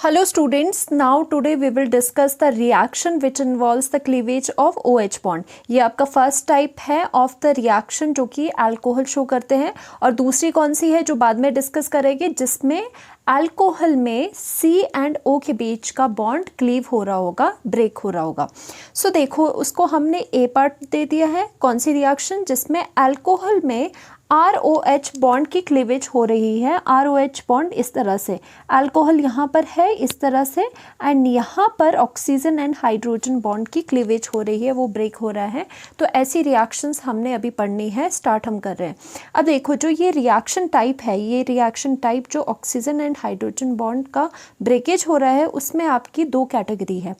Hello students, now today we will discuss the reaction which involves the cleavage of OH bond. ये आपका first type है of the reaction जो कि alcohol show करते हैं, और दूसरी कौन सी है जो बाद में डिस्कस करेंगे, जिसमें अल्कोहल में C एंड O के बीच का बॉन्ड क्लीव हो रहा होगा, ब्रेक हो रहा होगा। सो देखो, उसको हमने ए पार्ट दे दिया है, कौन सी रिएक्शन जिसमें अल्कोहल में ROH बॉन्ड की क्लीवेज हो रही है। ROH बॉन्ड इस तरह से, अल्कोहल यहाँ पर है इस तरह से, एंड यहाँ पर ऑक्सीजन एंड हाइड्रोजन बॉन्ड की क्लीवेज हो रही है, वो ब्रेक हो रहा है। तो ऐसी रिएक्शंस हमने अभी पढ़नी है, स्टार्ट हम कर रहे हैं। अब देखो, जो ये रिएक्शन टाइप है, ये रिएक्शन टाइप जो ऑक्सीजन एंड हाइड्रोजन बॉन्ड का ब्रेकेज हो रहा है, उसमें आपकी दो कैटेगरी है।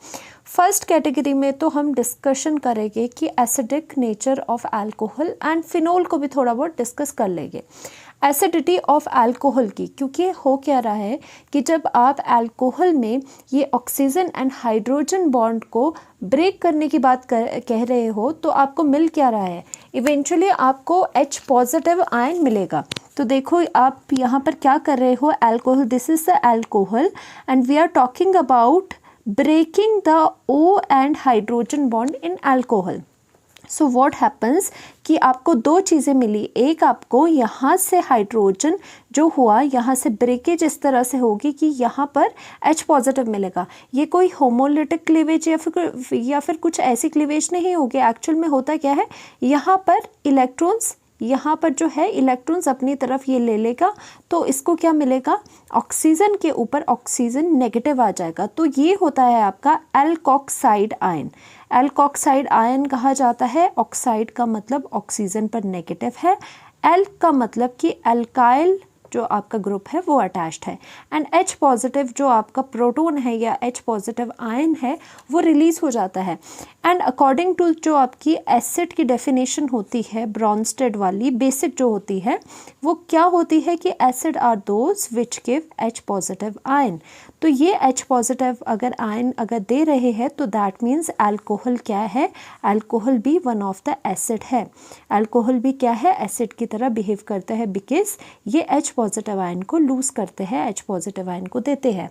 फर्स्ट कैटेगरी में तो हम डिस्कशन करेंगे कि acidic nature of alcohol, and phenol को भी थोड़ा बहुत डिस्कस कर लेंगे। एसिडिटी ऑफ अल्कोहल की, क्योंकि हो क्या रहा है कि जब आप अल्कोहल में ये ऑक्सीजन एंड हाइड्रोजन बॉन्ड को ब्रेक करने की बात कह रहे हो, तो आपको मिल क्या रहा है, इवेंचुअली आपको H पॉजिटिव आयन मिलेगा। तो देखो, आप यहाँ पर क्या कर रहे हो, alcohol, this is the alcohol and we are talking about breaking the O and hydrogen bond in alcohol. So what happens कि आपको दो चीज़ें मिली, एक आपको यहाँ से हाइड्रोजन जो हुआ, यहाँ से ब्रेकेज इस तरह से होगी कि यहाँ पर H पॉजिटिव मिलेगा। ये कोई होमोलिटिक क्लीवेज या फिर कुछ ऐसी क्लीवेज नहीं होगी। एक्चुअल में होता क्या है, यहाँ पर इलेक्ट्रॉन्स, यहाँ पर जो है इलेक्ट्रॉन्स अपनी तरफ ये ले लेगा, तो इसको क्या मिलेगा, ऑक्सीजन के ऊपर ऑक्सीजन नेगेटिव आ जाएगा। तो ये होता है आपका एल्कोक्साइड आयन। एल्कोक्साइड आयन कहा जाता है, ऑक्साइड का मतलब ऑक्सीजन पर नेगेटिव है, एल का मतलब कि एल्काइल जो आपका ग्रुप है वो अटैच्ड है, एंड H पॉजिटिव जो आपका प्रोटॉन है या H पॉजिटिव आयन है वो रिलीज हो जाता है। एंड अकॉर्डिंग टू जो आपकी एसिड की डेफिनेशन होती है, ब्रॉन्स्टेड वाली बेसिक जो होती है, वो क्या होती है कि acid are those which give H positive ion. तो ये H पॉजिटिव अगर आयन अगर दे रहे हैं तो दैट मीन्स अल्कोहल क्या है, अल्कोहल भी वन ऑफ द एसिड है। अल्कोहल भी क्या है, एसिड की तरह बिहेव करता है, बिकॉज ये H पॉजिटिव आयन को लूज करते हैं, H पॉजिटिव आयन को देते हैं।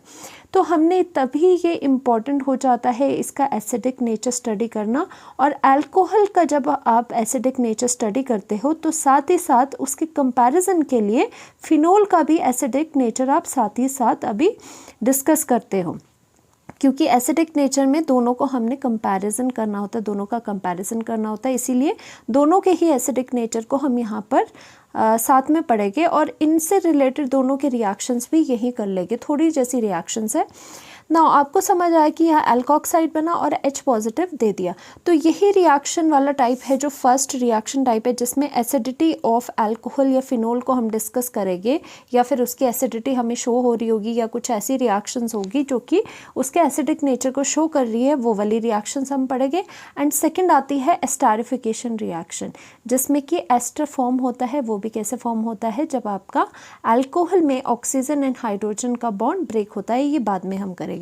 तो हमने तभी ये इम्पॉर्टेंट हो जाता है इसका एसिडिक नेचर स्टडी करना, और अल्कोहल का जब आप एसिडिक नेचर स्टडी करते हो तो साथ ही साथ उसके कंपैरिजन के लिए फिनोल का भी एसिडिक नेचर आप साथ ही साथ अभी डिस्कस करते हो, क्योंकि एसिडिक नेचर में दोनों को हमने कंपैरिजन करना होता है, दोनों का कंपैरिजन करना होता है, इसीलिए दोनों के ही एसिडिक नेचर को हम यहाँ पर साथ में पढ़ेंगे, और इनसे रिलेटेड दोनों के रिएक्शंस भी यही कर लेंगे, थोड़ी जैसी रिएक्शंस है ना। आपको समझ आया कि यहाँ अल्कोक्साइड बना और H पॉजिटिव दे दिया। तो यही रिएक्शन वाला टाइप है जो फर्स्ट रिएक्शन टाइप है, जिसमें एसिडिटी ऑफ अल्कोहल या फिनोल को हम डिस्कस करेंगे, या फिर उसकी एसिडिटी हमें शो हो रही होगी, या कुछ ऐसी रिएक्शंस होगी जो कि उसके एसिडिक नेचर को शो कर रही है, वो वाली रिएक्शंस हम पढ़ेंगे। एंड सेकेंड आती है एस्टरिफिकेशन रिएक्शन, जिसमें कि एस्टर फॉर्म होता है। वो भी कैसे फॉर्म होता है, जब आपका अल्कोहल में ऑक्सीजन एंड हाइड्रोजन का बॉन्ड ब्रेक होता है, ये बाद में हम करेंगे।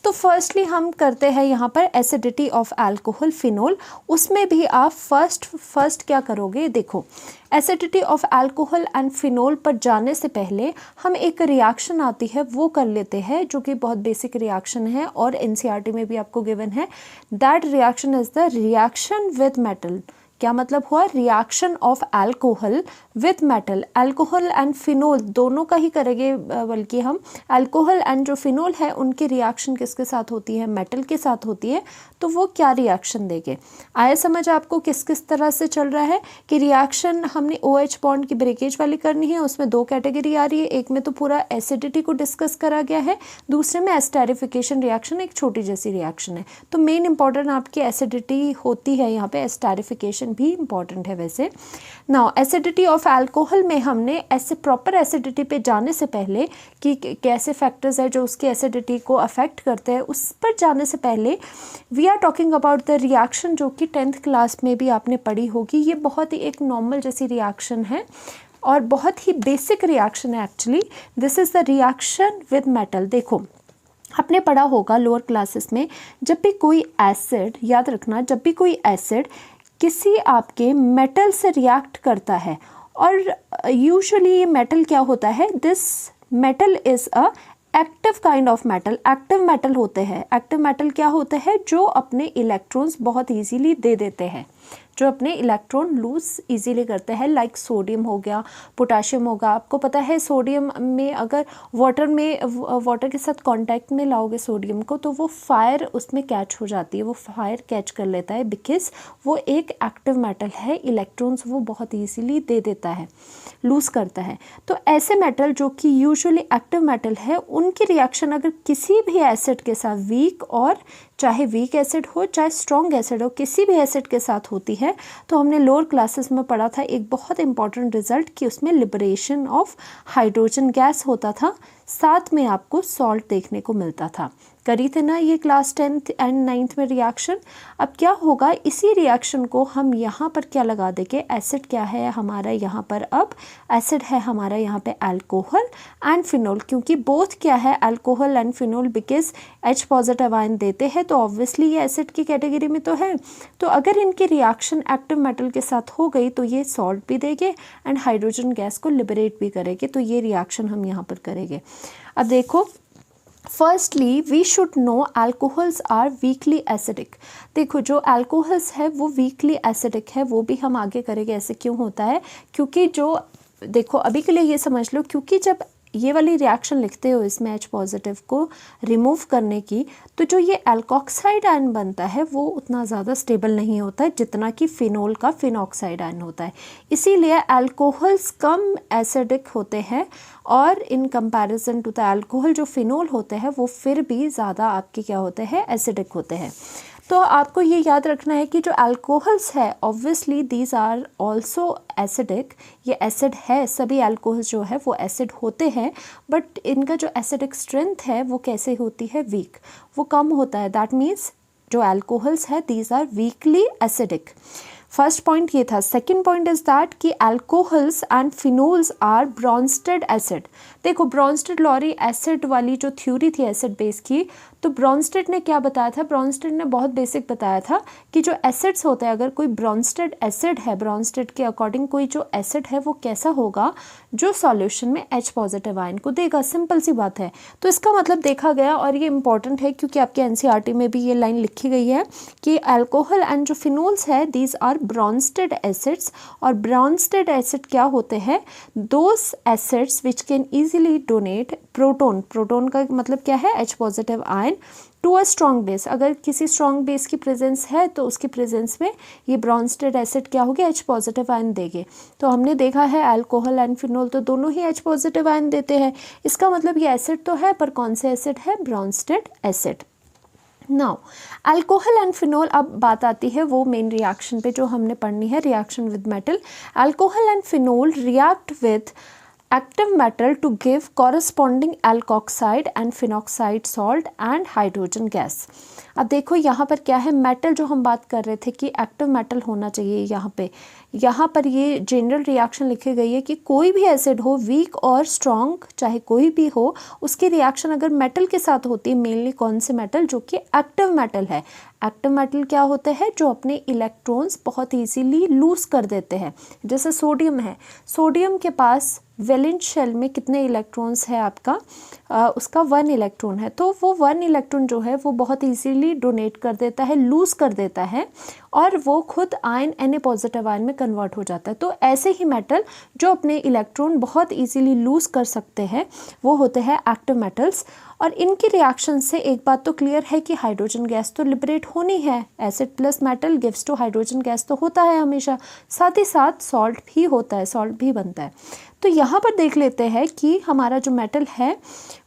तो फर्स्टली हम करते हैं यहाँ पर एसिडिटी ऑफ अल्कोहल फिनोल। उसमें भी आप फर्स्ट क्या करोगे, देखो, acidity of alcohol and phenol पर जाने से पहले हम एक रिएक्शन आती है वो कर लेते हैं, जो कि बहुत बेसिक रिएक्शन है और NCERT में भी आपको गिवन है। That reaction is the reaction with metal. क्या मतलब हुआ, reaction of alcohol with metal. Alcohol and phenol दोनों का ही करेंगे, बल्कि हम अल्कोहल एंड जो फिनोल है उनकी रिएक्शन किसके साथ होती है, मेटल के साथ होती है। तो वो क्या रिएक्शन देंगे, आया समझ आपको किस किस तरह से चल रहा है कि रिएक्शन हमने OH बॉन्ड की ब्रेकेज वाली करनी है। उसमें दो कैटेगरी आ रही है, एक में तो पूरा एसिडिटी को डिस्कस करा गया है, दूसरे में एस्टरिफिकेशन रिएक्शन, एक छोटी जैसी रिएक्शन है। तो मेन इंपॉर्टेंट आपकी एसिडिटी होती है, यहाँ पे एस्टरिफिकेशन भी इंपॉर्टेंट है वैसे। नाउ एसिडिटी ऑफ अल्कोहल में हमने ऐसे प्रॉपर एसिडिटी पे जाने से पहले कि कैसे फैक्टर्स है जो उसकी एसिडिटी को अफेक्ट करते हैं, उस पर जाने से पहले we are talking about the reaction जो कि 10th क्लास में भी आपने पढ़ी होगी। ये बहुत ही एक नॉर्मल जैसी रिएक्शन है और बहुत ही बेसिक रिएक्शन है actually. This is the reaction with metal. देखो, आपने पढ़ा होगा लोअर क्लासेस में, जब भी कोई एसिड, याद रखना, जब भी कोई एसिड किसी आपके मेटल से रिएक्ट करता है, और यूजुअली ये मेटल क्या होता है, this metal is a active kind of metal, active metal होते हैं। एक्टिव मेटल क्या होते हैं? जो अपने इलेक्ट्रॉन्स बहुत इजीली दे देते हैं, जो अपने इलेक्ट्रॉन लूज इजीली करते हैं, लाइक सोडियम हो गया, पोटाशियम होगा। आपको पता है सोडियम में अगर वाटर के साथ कांटेक्ट में लाओगे सोडियम को तो वो फायर उसमें कैच हो जाती है, वो फायर कैच कर लेता है, बिकॉज वो एक एक्टिव मेटल है, इलेक्ट्रॉन्स वो बहुत इजीली दे देता है, लूज करता है। तो ऐसे मेटल जो कि यूजुअली एक्टिव मेटल है, उनकी रिएक्शन अगर किसी भी एसिड के साथ वीक, और चाहे वीक एसिड हो चाहे स्ट्रॉन्ग एसिड हो, किसी भी एसिड के साथ होती है, तो हमने लोअर क्लासेस में पढ़ा था एक बहुत इंपॉर्टेंट रिजल्ट कि उसमें लिबरेशन ऑफ हाइड्रोजन गैस होता था, साथ में आपको सॉल्ट देखने को मिलता था। करी थे ना ये क्लास 10th एंड 9th में रिएक्शन। अब क्या होगा, इसी रिएक्शन को हम यहाँ पर क्या लगा देंगे, एसिड क्या है हमारा यहाँ पर, अब एसिड है हमारा यहाँ पे अल्कोहल एंड फिनोल, क्योंकि बोथ क्या है alcohol and phenol, because H positive ion देते हैं तो ऑब्वियसली ये एसिड की कैटेगरी में तो है। तो अगर इनकी रिएक्शन एक्टिव मेटल के साथ हो गई तो ये सॉल्ट भी देंगे एंड हाइड्रोजन गैस को लिबरेट भी करेंगे, तो ये रिएक्शन हम यहाँ पर करेंगे। अब देखो, firstly we should know alcohols are weakly acidic. देखो जो अल्कोहल्स है वो वीकली एसिडिक है, वो भी हम आगे करेंगे। ऐसे क्यों होता है? क्योंकि जो देखो अभी के लिए ये समझ लो, क्योंकि जब ये वाली रिएक्शन लिखते हो इसमें H पॉजिटिव को रिमूव करने की, तो जो ये एल्कोक्साइड आयन बनता है वो उतना ज़्यादा स्टेबल नहीं होता है जितना कि फिनोल का फिनॉक्साइड आयन होता है। इसीलिए अल्कोहल्स कम एसिडिक होते हैं, और in comparison to the alcohol जो फिनोल होते हैं वो फिर भी ज़्यादा आपके क्या होते हैं, एसिडिक होते हैं। तो आपको ये याद रखना है कि जो अल्कोहल्स है obviously these are also acidic, ये एसिड है, सभी अल्कोहल्स जो है वो एसिड होते हैं, बट इनका जो एसिडिक स्ट्रेंथ है वो कैसे होती है, वीक, वो कम होता है। दैट मीन्स जो अल्कोहल्स है these are weakly acidic. First point ये था। सेकंड पॉइंट इज दैट कि alcohols and phenols are Bronsted acid. देखो ब्रॉन्स्टेड लॉरी एसिड वाली जो थ्योरी थी एसिड बेस की, तो ब्रॉन्स्टेड ने क्या बताया था, ब्रॉन्स्टेड ने बहुत बेसिक बताया था कि जो एसिड्स होते हैं, अगर कोई ब्रॉन्स्टेड एसिड है, ब्रॉन्स्टेड के अकॉर्डिंग कोई जो एसिड है वो कैसा होगा, जो सॉल्यूशन में H पॉजिटिव आयन को देगा, सिंपल सी बात है। तो इसका मतलब देखा गया, और ये इंपॉर्टेंट है क्योंकि आपके NCERT में भी ये लाइन लिखी गई है कि अल्कोहल एंड जो फिनोल्स है दीज आर ब्रॉन्स्टेड एसिड्स। और ब्रॉन्स्टेड एसिड क्या होते हैं, those acids which can easily donate proton, proton का मतलब क्या है, H positive ion to a strong base. अगर किसी स्ट्रॉन्ग बेस की प्रेजेंस है तो उसकी प्रेजेंस में ये ब्रॉन्स्टेड एसिड क्या होगी, H पॉजिटिव आयन देंगे। तो हमने देखा है अल्कोहल एंड फिनोल तो दोनों ही H पॉजिटिव आयन देते हैं। इसका मतलब ये एसिड तो है, पर कौन से एसिड है, Brønsted acid. Now alcohol and phenol, अब बात आती है वो मेन रिएक्शन पे जो हमने पढ़नी है, reaction with metal. Alcohol and phenol react with active metal to give corresponding alkoxide and phenoxide salt and hydrogen gas। अब देखो यहाँ पर क्या है, मेटल जो हम बात कर रहे थे कि एक्टिव मेटल होना चाहिए, यहाँ पर ये जनरल रिएक्शन लिखी गई है कि कोई भी एसिड हो, वीक और स्ट्रॉन्ग चाहे कोई भी हो, उसकी रिएक्शन अगर मेटल के साथ होती है, मेनली कौन से मेटल, जो कि एक्टिव मेटल है। एक्टिव मेटल क्या होते हैं, जो अपने इलेक्ट्रॉन्स बहुत इजीली लूज कर देते हैं। जैसे सोडियम है, सोडियम के पास वैलेंस शेल में कितने इलेक्ट्रॉन्स है आपका, उसका 1 इलेक्ट्रॉन है, तो वो 1 इलेक्ट्रॉन जो है वो बहुत इजीली डोनेट कर देता है, लूज कर देता है, और वो खुद आयन Na पॉजिटिव आयन में कन्वर्ट हो जाता है। तो ऐसे ही मेटल जो अपने इलेक्ट्रॉन बहुत इजीली लूज कर सकते हैं वो होते हैं एक्टिव मेटल्स। और इनकी रिएक्शन से एक बात तो क्लियर है कि हाइड्रोजन गैस तो लिबरेट होनी है, acid plus metal gives to hydrogen gas तो होता है हमेशा, साथ ही साथ सॉल्ट भी होता है, सॉल्ट भी बनता है। तो यहाँ पर देख लेते हैं कि हमारा जो मेटल है,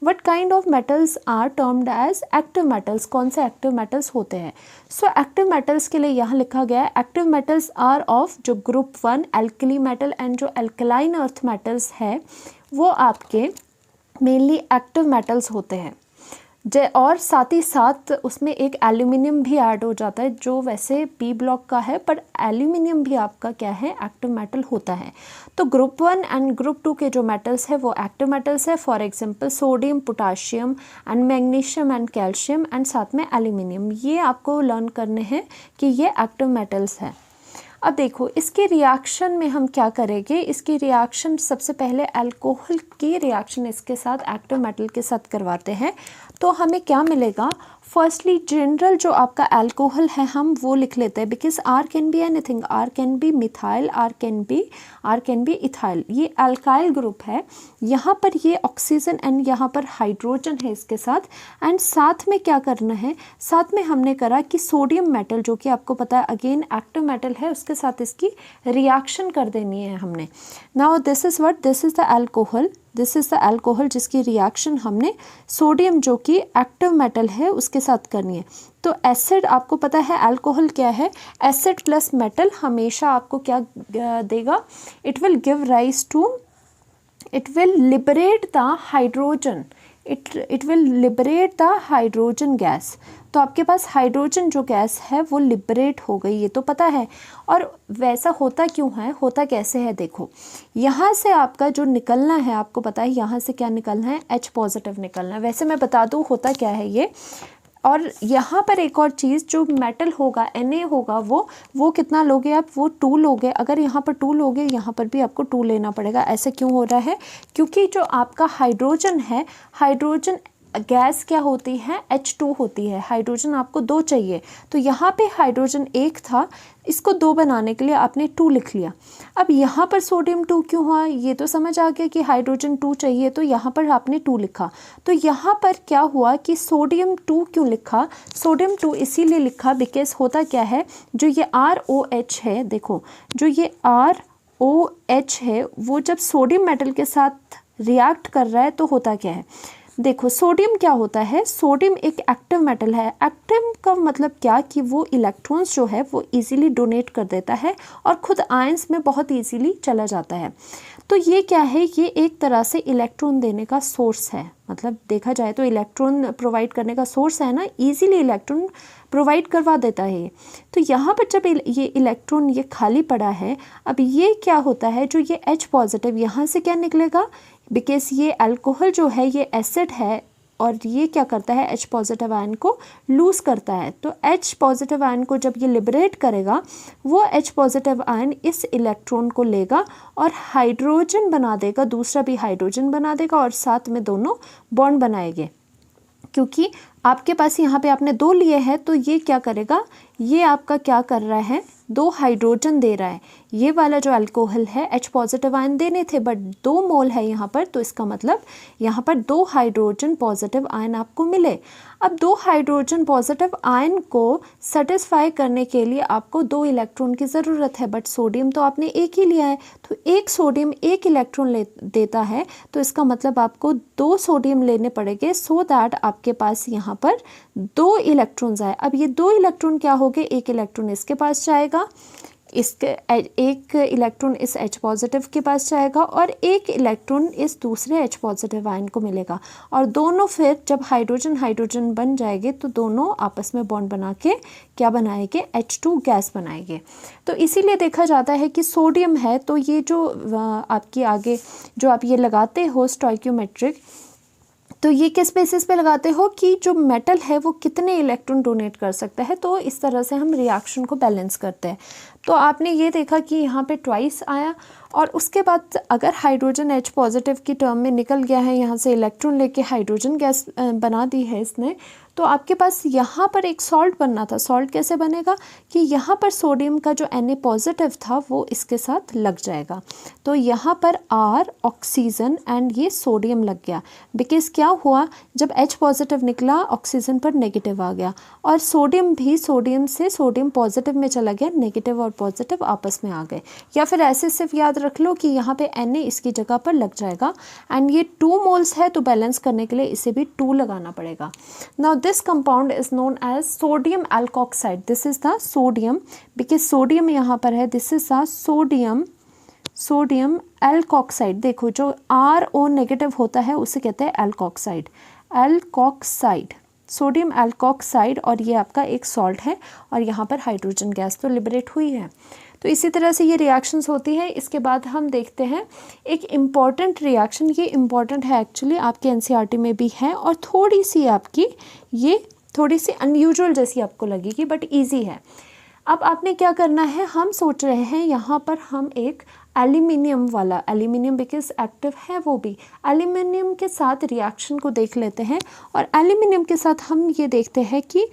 what kind of metals are termed as active metals, कौन से एक्टिव मेटल्स होते हैं। सो एक्टिव मेटल्स के लिए यहाँ लिखा गया है, एक्टिव मेटल्स आर ऑफ जो ग्रुप 1 एल्कली मेटल एंड जो एल्कलाइन अर्थ मेटल्स है वो आपके मेनली एक्टिव मेटल्स होते हैं। और साथ ही साथ उसमें एक एल्यूमिनियम भी ऐड हो जाता है, जो वैसे पी ब्लॉक का है, पर एल्यूमिनियम भी आपका क्या है, एक्टिव मेटल होता है। तो ग्रुप 1 एंड ग्रुप 2 के जो मेटल्स है वो एक्टिव मेटल्स है। For example sodium, potassium and magnesium and calcium and साथ में एल्यूमिनियम, ये आपको लर्न करने हैं कि ये एक्टिव मेटल्स हैं। अब देखो इसके रिएक्शन में हम क्या करेंगे, इसकी रिएक्शन सबसे पहले अल्कोहल की रिएक्शन इसके साथ एक्टिव मेटल के साथ करवाते हैं। तो हमें क्या मिलेगा, फर्स्टली जनरल जो आपका अल्कोहल है हम वो लिख लेते हैं, because R can be anything, R can be methyl, R can be ethyl, ये अल्काइल ग्रुप है। यहाँ पर ये ऑक्सीजन एंड यहाँ पर हाइड्रोजन है इसके साथ। एंड साथ में क्या करना है, साथ में हमने करा कि सोडियम मेटल जो कि आपको पता है अगेन एक्टिव मेटल है, उसके साथ इसकी रिएक्शन कर देनी है हमने। Now this is what, this is the alcohol, this is the alcohol जिसकी रिएक्शन हमने सोडियम जो कि एक्टिव मेटल है उसके साथ करनी है। तो एसिड, आपको पता है अल्कोहल क्या है, एसिड प्लस मेटल हमेशा आपको क्या देगा, it will give rise to, it will liberate the hydrogen, it will liberate the hydrogen gas. तो आपके पास हाइड्रोजन जो गैस है वो लिबरेट हो गई, ये तो पता है। और वैसा होता क्यों है, होता कैसे है, देखो यहाँ से आपका जो निकलना है, आपको पता है यहाँ से क्या निकलना है, H पॉजिटिव निकलना है। वैसे मैं बता दूँ होता क्या है ये। और यहाँ पर एक और चीज़, जो मेटल होगा Na होगा वो कितना लोगे आप, वो 2 लोगे। अगर यहाँ पर 2 लोगे, यहाँ पर भी आपको 2 लेना पड़ेगा। ऐसे क्यों हो रहा है, क्योंकि जो आपका हाइड्रोजन है, हाइड्रोजन गैस क्या होती है, H2 होती है, हाइड्रोजन आपको 2 चाहिए। तो यहाँ पे हाइड्रोजन 1 था, इसको 2 बनाने के लिए आपने 2 लिख लिया। अब यहाँ पर सोडियम 2 क्यों हुआ, ये तो समझ आ गया कि हाइड्रोजन 2 चाहिए, तो यहाँ पर आपने 2 लिखा। तो यहाँ पर क्या हुआ कि सोडियम 2 क्यों लिखा, सोडियम 2 इसीलिए लिखा बिकॉज होता क्या है, जो ये ROH है, देखो जो ये ROH है वो जब सोडियम मेटल के साथ रिएक्ट कर रहा है तो होता क्या है, देखो सोडियम क्या होता है, सोडियम एक एक्टिव मेटल है। एक्टिव का मतलब क्या कि वो इलेक्ट्रॉन्स जो है वो इजीली डोनेट कर देता है और खुद आयंस में बहुत इजीली चला जाता है। तो ये क्या है, ये एक तरह से इलेक्ट्रॉन देने का सोर्स है, मतलब देखा जाए तो इलेक्ट्रॉन प्रोवाइड करने का सोर्स है ना, इजीली इलेक्ट्रॉन प्रोवाइड करवा देता है। तो यहाँ पर जब ये इलेक्ट्रॉन ये खाली पड़ा है, अब ये क्या होता है, जो ये H पॉजिटिव यहाँ से क्या निकलेगा, बिकॉज ये अल्कोहल जो है ये एसिड है और ये क्या करता है, H पॉजिटिव आयन को लूज़ करता है। तो H पॉजिटिव आयन को जब ये लिबरेट करेगा, वो H पॉजिटिव आयन इस इलेक्ट्रॉन को लेगा और हाइड्रोजन बना देगा, दूसरा भी हाइड्रोजन बना देगा और साथ में दोनों बॉन्ड बनाएंगे। क्योंकि आपके पास यहाँ पे आपने 2 लिए हैं, तो ये क्या करेगा, ये आपका क्या कर रहा है, 2 हाइड्रोजन दे रहा है। ये वाला जो अल्कोहल है H पॉजिटिव आयन देने थे बट 2 मोल है यहाँ पर, तो इसका मतलब यहाँ पर 2 हाइड्रोजन पॉजिटिव आयन आपको मिले। अब 2 हाइड्रोजन पॉजिटिव आयन को सेटिस्फाई करने के लिए आपको 2 इलेक्ट्रॉन की ज़रूरत है, बट सोडियम तो आपने 1 ही लिया है, तो 1 सोडियम 1 इलेक्ट्रॉन देता है, तो इसका मतलब आपको 2 सोडियम लेने पड़ेंगे सो दैट आपके पास यहाँ पर 2 इलेक्ट्रॉन्स आए। अब ये 2 इलेक्ट्रॉन क्या हो गए, 1 इलेक्ट्रॉन इसके पास जाएगा, इसके 1 इलेक्ट्रॉन इस H पॉजिटिव के पास जाएगा और 1 इलेक्ट्रॉन इस दूसरे H पॉजिटिव आयन को मिलेगा। और दोनों फिर जब हाइड्रोजन हाइड्रोजन बन जाएंगे तो दोनों आपस में बॉन्ड बना के क्या बनाएंगे, H2 गैस बनाएंगे। तो इसीलिए देखा जाता है कि सोडियम है, तो ये जो आपकी आगे जो आप ये लगाते हो स्टोइकियोमेट्रिक, तो ये किस बेसिस पे लगाते हो कि जो मेटल है वो कितने इलेक्ट्रॉन डोनेट कर सकता है, तो इस तरह से हम रिएक्शन को बैलेंस करते हैं। तो आपने ये देखा कि यहाँ पे ट्वाइस आया और उसके बाद अगर हाइड्रोजन H पॉजिटिव की टर्म में निकल गया है, यहाँ से इलेक्ट्रॉन लेके हाइड्रोजन गैस बना दी है इसने, तो आपके पास यहाँ पर एक सॉल्ट बनना था। सॉल्ट कैसे बनेगा कि यहाँ पर सोडियम का जो Na पॉजिटिव था वो इसके साथ लग जाएगा, तो यहाँ पर R ऑक्सीजन एंड ये सोडियम लग गया। बिकॉज क्या हुआ, जब H पॉजिटिव निकला ऑक्सीजन पर नेगेटिव आ गया और सोडियम भी सोडियम से सोडियम पॉजिटिव में चला गया, नेगेटिव और पॉजिटिव आपस में आ गए। या फिर ऐसे सिर्फ याद रख लो कि यहाँ पे Na इसकी जगह पर लग जाएगा एंड ये 2 मोल्स है, तो बैलेंस करने के लिए इसे भी 2 लगाना पड़ेगा। Now this compound is known as sodium alkoxide. This is the sodium because sodium यहाँ पर है, this is the sodium alkoxide। देखो जो RO नेगेटिव होता है उसे कहते हैं alkoxide, सोडियम अल्कोक्साइड, और ये आपका एक सॉल्ट है और यहाँ पर हाइड्रोजन गैस तो लिबरेट हुई है। तो इसी तरह से ये रिएक्शंस होती है। इसके बाद हम देखते हैं एक इम्पॉर्टेंट रिएक्शन, ये इम्पॉर्टेंट है एक्चुअली, आपके NCERT में भी है और थोड़ी सी आपकी ये थोड़ी सी अनयूजुअल जैसी आपको लगेगी बट ईजी है। अब आपने क्या करना है, हम सोच रहे हैं यहाँ पर हम एक एल्यूमिनियम वाला, एल्यूमिनियम बिकॉज एक्टिव है वो भी, एल्यूमिनियम के साथ रिएक्शन को देख लेते हैं। और एल्यूमिनियम के साथ हम ये देखते हैं कि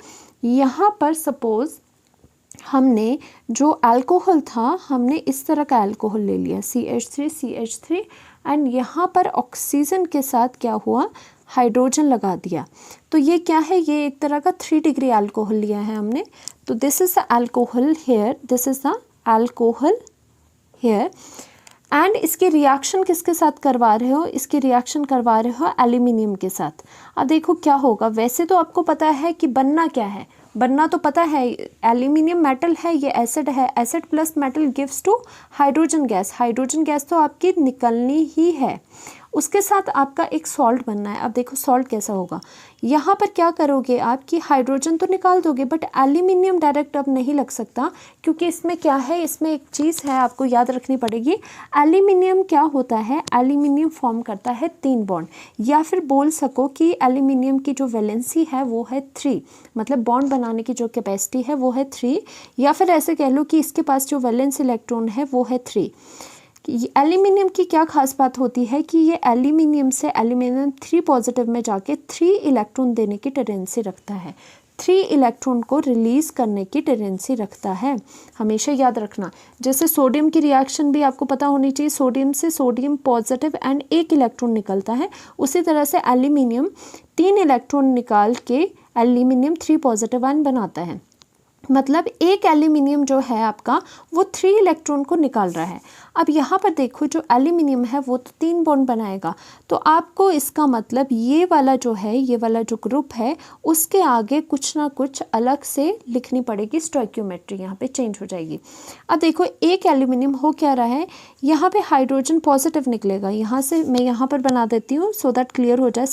यहाँ पर सपोज़ हमने जो अल्कोहल था, हमने इस तरह का अल्कोहल ले लिया CH3 एंड यहाँ पर ऑक्सीजन के साथ क्या हुआ, हाइड्रोजन लगा दिया। तो ये क्या है, ये एक तरह का 3 डिग्री अल्कोहल लिया है हमने। तो this is the alcohol here, this is the alcohol here and इसके रिएक्शन किसके साथ करवा रहे हो, इसके रिएक्शन करवा रहे हो एल्यूमिनियम के साथ। अब देखो क्या होगा, वैसे तो आपको पता है कि बनना क्या है, बनना तो पता है, एल्यूमिनियम मेटल है, ये एसिड है, acid plus metal gives to hydrogen gas, hydrogen gas तो आपकी निकलनी ही है। उसके साथ आपका एक सॉल्ट बनना है। अब देखो सॉल्ट कैसा होगा, यहाँ पर क्या करोगे आप कि हाइड्रोजन तो निकाल दोगे बट एल्यूमिनियम डायरेक्ट अब नहीं लग सकता, क्योंकि इसमें क्या है, इसमें एक चीज़ है आपको याद रखनी पड़ेगी। एल्यूमिनियम क्या होता है, एल्यूमिनियम फॉर्म करता है 3 बॉन्ड, या फिर बोल सको कि एल्यूमिनियम की जो वैलेंसी है वो है 3, मतलब बॉन्ड बनाने की जो कैपेसिटी है वो है 3, या फिर ऐसे कह लो कि इसके पास जो वैलेंस इलेक्ट्रॉन है वो है 3। एल्यूमिनियम की क्या खास बात होती है कि ये एल्यूमिनियम से एल्यूमिनियम 3 पॉजिटिव में जाके 3 इलेक्ट्रॉन देने की टेंडेंसी रखता है, 3 इलेक्ट्रॉन को रिलीज़ करने की टेंडेंसी रखता है, हमेशा याद रखना। जैसे सोडियम की रिएक्शन भी आपको पता होनी चाहिए, सोडियम से सोडियम पॉजिटिव एंड 1 इलेक्ट्रॉन निकलता है, उसी तरह से एल्यूमिनियम 3 इलेक्ट्रॉन निकाल के एल्यूमिनियम 3 पॉजिटिव आयन बनाता है। मतलब एक एल्यूमिनियम जो है आपका वो 3 इलेक्ट्रॉन को निकाल रहा है। अब यहाँ पर देखो जो एल्यूमिनियम है वो तो 3 बॉन्ड बनाएगा, तो आपको इसका मतलब ये वाला जो है, ये वाला जो ग्रुप है उसके आगे कुछ ना कुछ अलग से लिखनी पड़ेगी, स्टोइकियोमेट्री यहाँ पे चेंज हो जाएगी। अब देखो एक एल्यूमिनियम हो क्या रहा है, यहाँ पे हाइड्रोजन पॉजिटिव निकलेगा, यहाँ से मैं यहाँ पर बना देती हूँ सो दैट क्लियर हो जाए,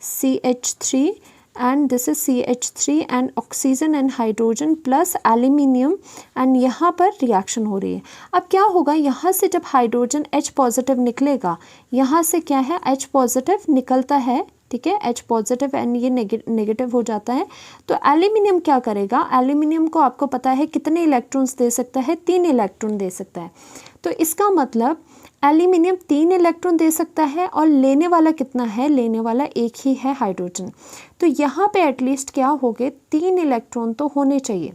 CH3 and this is CH3 and oxygen and hydrogen plus aluminium and यहाँ पर रिएक्शन हो रही है। अब क्या होगा, यहाँ से जब हाइड्रोजन H पॉजिटिव निकलेगा, यहाँ से क्या है H पॉजिटिव निकलता है, ठीक है, H पॉजिटिव एंड ये नेगेटिव हो जाता है। तो एल्यूमिनियम क्या करेगा, एल्यूमिनियम को आपको पता है कितने इलेक्ट्रॉन्स दे सकता है, 3 इलेक्ट्रॉन दे सकता है। तो इसका मतलब एल्यूमिनियम 3 इलेक्ट्रॉन दे सकता है और लेने वाला कितना है, लेने वाला एक ही है, हाइड्रोजन। तो यहाँ पे एटलीस्ट क्या हो गए, 3 इलेक्ट्रॉन तो होने चाहिए।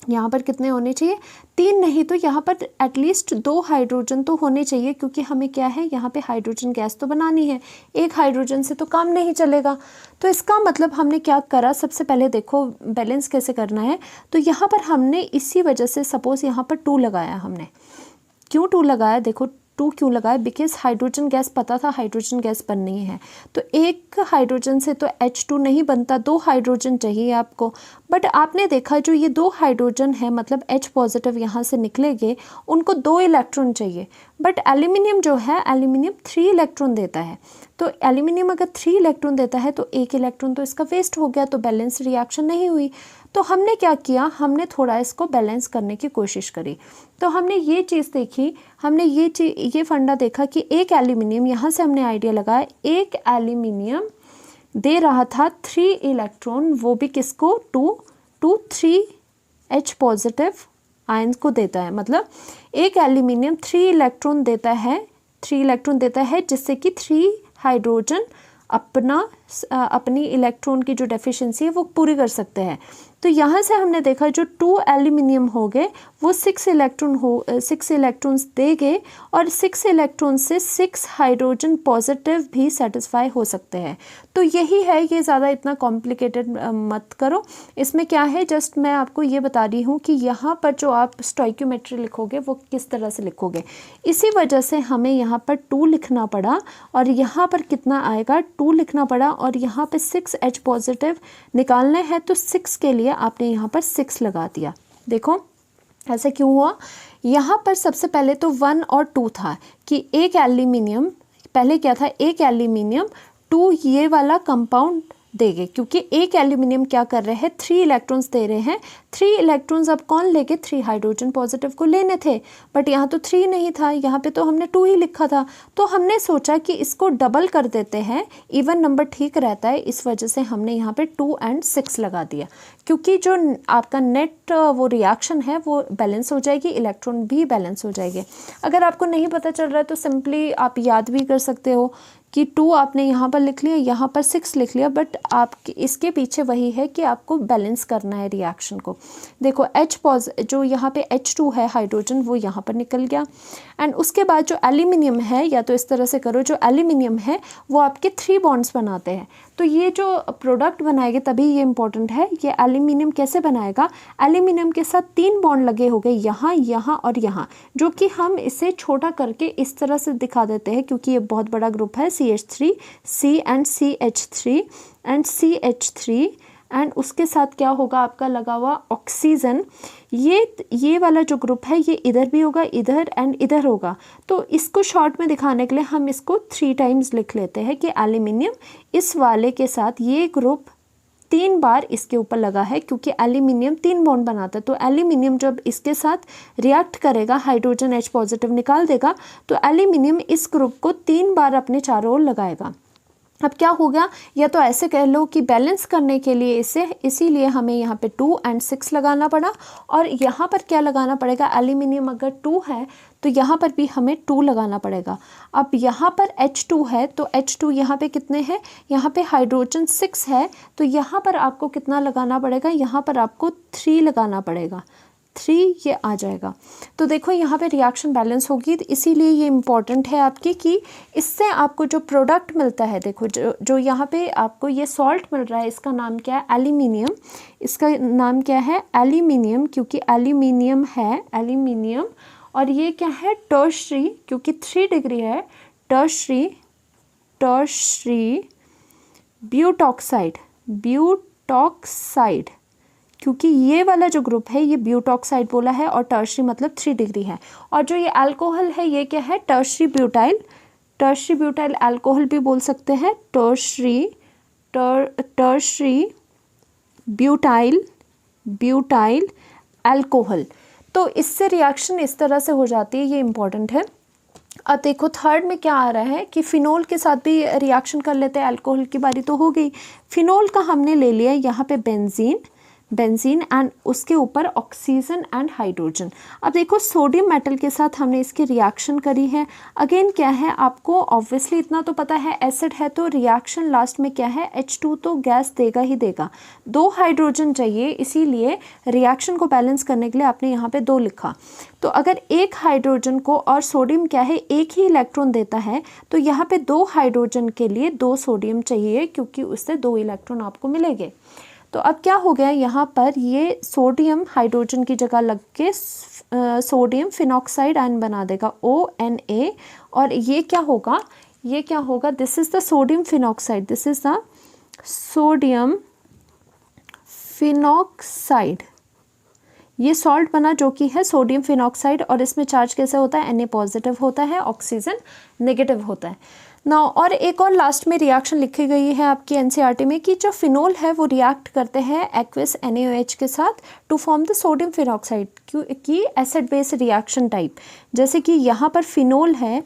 यहाँ पर कितने होने चाहिए, 3 नहीं तो यहाँ पर एटलीस्ट 2 हाइड्रोजन तो होने चाहिए, क्योंकि हमें क्या है यहाँ पे हाइड्रोजन गैस तो बनानी है, एक हाइड्रोजन से तो काम नहीं चलेगा। तो इसका मतलब हमने क्या करा, सबसे पहले देखो बैलेंस कैसे करना है। तो यहाँ पर हमने इसी वजह से सपोज़ यहाँ पर 2 लगाया हमने, क्यों 2 लगाया, देखो 2 क्यों लगाया, बिकॉज हाइड्रोजन गैस पता था हाइड्रोजन गैस बननी है, तो एक हाइड्रोजन से तो H2 नहीं बनता, 2 हाइड्रोजन चाहिए आपको। बट आपने देखा जो ये 2 हाइड्रोजन है मतलब H पॉजिटिव यहाँ से निकलेंगे, उनको 2 इलेक्ट्रॉन चाहिए। बट एल्यूमिनियम जो है, एल्यूमिनियम 3 इलेक्ट्रॉन देता है, तो एल्यूमिनियम अगर 3 इलेक्ट्रॉन देता है तो 1 इलेक्ट्रॉन तो इसका वेस्ट हो गया, तो बैलेंस रिएक्शन नहीं हुई। तो हमने क्या किया, हमने थोड़ा इसको बैलेंस करने की कोशिश करी। तो हमने ये चीज़ देखी, हमने ये फंडा देखा कि एक एल्यूमिनियम, यहाँ से हमने आइडिया लगाया, एक एल्यूमिनियम दे रहा था 3 इलेक्ट्रॉन, वो भी किसको, 3 H पॉजिटिव आयंस को देता है। मतलब एक एल्यूमिनियम 3 इलेक्ट्रॉन देता है जिससे कि 3 हाइड्रोजन अपनी इलेक्ट्रॉन की जो डेफिशिएंसी है वो पूरी कर सकते हैं। तो यहाँ से हमने देखा जो 2 एल्यूमिनियम हो गए वो 6 इलेक्ट्रॉन्स दे गए, और 6 इलेक्ट्रॉन से 6 हाइड्रोजन पॉजिटिव भी सेटिस्फाई हो सकते हैं। तो यही है, ये ज़्यादा इतना कॉम्प्लिकेटेड मत करो। इसमें क्या है, जस्ट मैं आपको ये बता रही हूँ कि यहाँ पर जो आप स्टोइकियोमेट्री लिखोगे वो किस तरह से लिखोगे। इसी वजह से हमें यहाँ पर 2 लिखना पड़ा, और यहाँ पर कितना आएगा, 2 लिखना पड़ा, और यहाँ पर 6 H पॉजिटिव निकालने हैं, तो 6 के लिए आपने यहाँ पर 6 लगा दिया। देखो ऐसा क्यों हुआ, यहाँ पर सबसे पहले तो 1 और 2 था कि एक एल्यूमिनियम, पहले क्या था, एक एल्यूमिनियम 2 ये वाला कंपाउंड देंगे, क्योंकि एक एल्यूमिनियम क्या कर रहे हैं, 3 इलेक्ट्रॉन्स दे रहे हैं। 3 इलेक्ट्रॉन्स अब कौन लेके 3 हाइड्रोजन पॉजिटिव को लेने थे, बट यहाँ तो 3 नहीं था, यहाँ पे तो हमने 2 ही लिखा था। तो हमने सोचा कि इसको डबल कर देते हैं, इवन नंबर ठीक रहता है, इस वजह से हमने यहाँ पे 2 और 6 लगा दिया, क्योंकि जो आपका नेट वो रिएक्शन है वो बैलेंस हो जाएगी, इलेक्ट्रॉन भी बैलेंस हो जाएंगे। अगर आपको नहीं पता चल रहा है तो सिंपली आप याद भी कर सकते हो कि 2 आपने यहाँ पर लिख लिया, यहाँ पर 6 लिख लिया, बट आप इसके पीछे वही है कि आपको बैलेंस करना है रिएक्शन को। देखो जो यहाँ पे H2 है हाइड्रोजन, वो यहाँ पर निकल गया। एंड उसके बाद जो एल्यूमिनियम है, या तो इस तरह से करो, जो एल्यूमिनियम है वो आपके 3 बॉन्ड्स बनाते हैं। तो ये जो प्रोडक्ट बनाएंगे, तभी ये इंपॉर्टेंट है, ये एल्यूमिनियम कैसे बनाएगा, एल्यूमिनियम के साथ 3 बॉन्ड लगे हो गए, यहाँ, यहाँ और यहाँ, जो कि हम इसे छोटा करके इस तरह से दिखा देते हैं, क्योंकि ये बहुत बड़ा ग्रुप है, CH3, C and CH3 and CH3 and उसके साथ क्या होगा आपका लगा हुआ ऑक्सीजन। ये वाला जो ग्रुप है ये इधर भी होगा, इधर एंड इधर होगा। तो इसको शॉर्ट में दिखाने के लिए हम इसको 3 टाइम्स लिख लेते हैं कि एल्यूमिनियम इस वाले के साथ ये ग्रुप 3 बार इसके ऊपर लगा है, क्योंकि एल्यूमिनियम 3 बॉन्ड बनाता है। तो एल्यूमिनियम जब इसके साथ रिएक्ट करेगा, हाइड्रोजन H पॉजिटिव निकाल देगा, तो एल्यूमिनियम इस ग्रुप को 3 बार अपने चारों ओर लगाएगा। अब क्या हो गया, या तो ऐसे कह लो कि बैलेंस करने के लिए इसीलिए हमें यहाँ पे 2 और 6 लगाना पड़ा, और यहाँ पर क्या लगाना पड़ेगा, एल्यूमिनियम अगर 2 है तो यहाँ पर भी हमें 2 लगाना पड़ेगा। अब यहाँ पर H2 है, तो H2 यहाँ पे कितने हैं, यहाँ पे हाइड्रोजन 6 है, तो यहाँ पर आपको कितना लगाना पड़ेगा, यहाँ पर आपको 3 लगाना पड़ेगा, 3 ये आ जाएगा। तो देखो यहाँ पे रिएक्शन बैलेंस होगी, तो इसीलिए ये इम्पॉर्टेंट है आपकी कि इससे आपको जो प्रोडक्ट मिलता है, देखो जो यहाँ पे आपको ये सॉल्ट मिल रहा है, इसका नाम क्या है, एल्यूमिनियम। इसका नाम क्या है, एल्यूमिनियम, क्योंकि एल्यूमिनियम है, एल्यूमिनियम। और ये क्या है, टर्शरी, क्योंकि 3 डिग्री है, टर्शरी ब्यूटॉक्साइड, क्योंकि ये वाला जो ग्रुप है ये ब्यूटॉक्साइड बोला है, और टर्शरी मतलब 3 डिग्री है। और जो ये अल्कोहल है ये क्या है, टर्शरी ब्यूटाइल अल्कोहल भी बोल सकते हैं, टर्शरी ब्यूटाइल अल्कोहल। तो इससे रिएक्शन इस तरह से हो जाती है, ये इंपॉर्टेंट है। अब देखो थर्ड में क्या आ रहा है कि फिनोल के साथ भी रिएक्शन कर लेते हैं, अल्कोहल की बारी तो हो गई। फिनोल का हमने ले लिया यहाँ पे बेंजीन एंड उसके ऊपर ऑक्सीजन एंड हाइड्रोजन। अब देखो सोडियम मेटल के साथ हमने इसकी रिएक्शन करी है। अगेन क्या है, आपको ऑब्वियसली इतना तो पता है, एसिड है तो रिएक्शन लास्ट में क्या है, H2 तो गैस देगा ही देगा। 2 हाइड्रोजन चाहिए, इसीलिए रिएक्शन को बैलेंस करने के लिए आपने यहाँ पे 2 लिखा। तो अगर एक हाइड्रोजन को, और सोडियम क्या है, एक ही इलेक्ट्रॉन देता है, तो यहाँ पे 2 हाइड्रोजन के लिए 2 सोडियम चाहिए, क्योंकि उससे 2 इलेक्ट्रॉन आपको मिलेंगे। तो अब क्या हो गया, यहाँ पर ये सोडियम हाइड्रोजन की जगह लग के सोडियम फिनॉक्साइड आयन बना देगा, ONA। और ये क्या होगा, this is the sodium phenoxide, this is the sodium phenoxide. ये सॉल्ट बना जो कि है सोडियम फिनॉक्साइड, और इसमें चार्ज कैसे होता है, Na पॉजिटिव होता है, ऑक्सीजन नेगेटिव होता है ना। और एक और लास्ट में रिएक्शन लिखी गई है आपकी NCERT में कि जो फिनोल है वो रिएक्ट करते हैं एक्वस NaOH के साथ to form the sodium phenoxide की एसिड बेस रिएक्शन टाइप। जैसे कि यहाँ पर फिनोल है,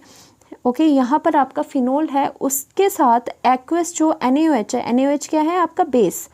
ओके, यहाँ पर आपका फिनोल है, उसके साथ एक्वस जो NaOH है, NaOH क्या है आपका बेस,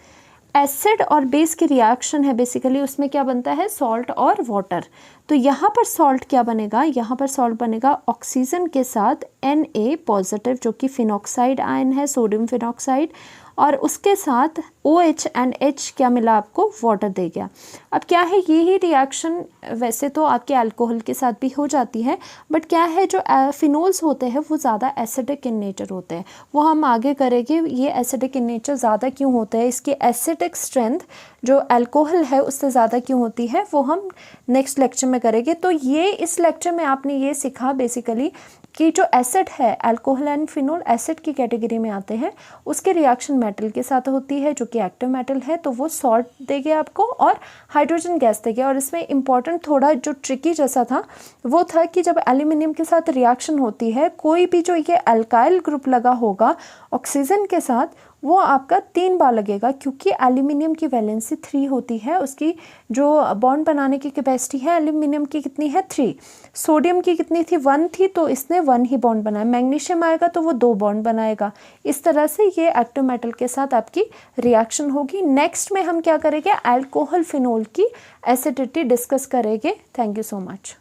एसिड और बेस की रिएक्शन है बेसिकली, उसमें क्या बनता है, सॉल्ट और वाटर। तो यहाँ पर सॉल्ट क्या बनेगा, यहाँ पर सॉल्ट बनेगा ऑक्सीजन के साथ Na पॉजिटिव जो कि फिनॉक्साइड आयन है, सोडियम फिनॉक्साइड, और उसके साथ OH एंड H क्या मिला आपको, वाटर दे गया। अब क्या है, ये ही रिएक्शन वैसे तो आपके अल्कोहल के साथ भी हो जाती है, बट क्या है जो फिनोल्स होते हैं वो ज़्यादा एसिडिक इन नेचर होते हैं, वो हम आगे करेंगे। ये एसिडिक इन नेचर ज़्यादा क्यों होता है, इसकी एसिडिक स्ट्रेंथ जो अल्कोहल है उससे ज़्यादा क्यों होती है, वो हम नेक्स्ट लेक्चर में करेंगे। तो ये इस लेक्चर में आपने ये सीखा बेसिकली कि जो एसिड है, अल्कोहल एंड फिनोल एसिड की कैटेगरी में आते हैं, उसके रिएक्शन मेटल के साथ होती है जो कि एक्टिव मेटल है, तो वो सॉल्ट देंगे आपको और हाइड्रोजन गैस देंगे। और इसमें इंपॉर्टेंट थोड़ा जो ट्रिकी जैसा था वो था कि जब एल्यूमिनियम के साथ रिएक्शन होती है, कोई भी जो ये अल्काइल ग्रुप लगा होगा ऑक्सीजन के साथ, वो आपका 3 बार लगेगा, क्योंकि एल्यूमिनियम की वैलेंसी 3 होती है, उसकी जो बॉन्ड बनाने की कैपेसिटी है एल्यूमिनियम की कितनी है 3, सोडियम की कितनी थी 1 थी, तो इसने 1 ही बॉन्ड बनाया। मैग्नीशियम आएगा तो वो 2 बॉन्ड बनाएगा। इस तरह से ये एक्टिव मेटल के साथ आपकी रिएक्शन होगी। नेक्स्ट में हम क्या करेंगे, अल्कोहल फिनोल की एसिडिटी डिस्कस करेंगे। Thank you so much.